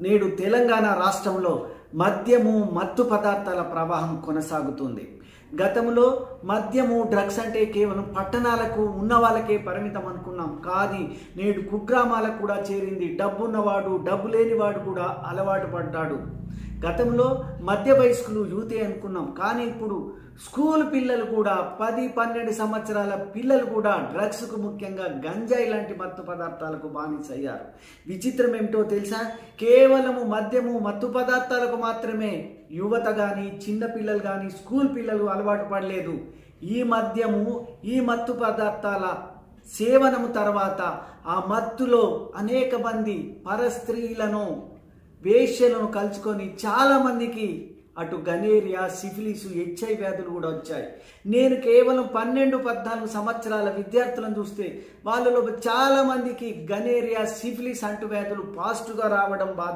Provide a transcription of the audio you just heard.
నేడు తెలంగాణ రాష్ట్రంలో మద్యము మత్తు పదార్థాల ప్రవాహం కొనసాగుతుంది. గతంలో మద్యము డ్రగ్స్ అంటే కేవలం పట్టణాలకు ఉన్న వాళ్ళకే పరిమితం అనుకున్నాం. కానీ నేడు కుగ్రామాలకు కూడా చేరింది. డబ్బున్నవాడు డబ్బు లేనివాడు కూడా అలవాటు పడ్డాడు. గతంలో మధ్య వయస్కులు యూతే అనుకున్నాం. కానీ ఇప్పుడు స్కూల్ పిల్లలు కూడా 10-12 సంవత్సరాల పిల్లలు కూడా డ్రగ్స్కు, ముఖ్యంగా గంజాయి లాంటి మత్తు పదార్థాలకు బానిసయ్యారు. విచిత్రం ఏమిటో తెలుసా? కేవలము మద్యము మత్తు పదార్థాలకు మాత్రమే యువత కానీ, చిన్న పిల్లలు కానీ, స్కూల్ పిల్లలు అలవాటు పడలేదు. ఈ మద్యము, ఈ మత్తు పదార్థాల సేవనము తర్వాత ఆ మత్తులో అనేక మంది పరస్త్రీలను, వేశ్యలను కలుసుకొని చాలామందికి అటు గనేరియా, సిఫిలిస్, హెచ్ఐ వ్యాధులు కూడా వచ్చాయి. నేను కేవలం 12-14 సంవత్సరాల విద్యార్థులను చూస్తే వాళ్ళలో చాలామందికి గనేరియా, సిఫిలిస్ అంటు వ్యాధులు పాజిటివ్గా రావడం బాధ.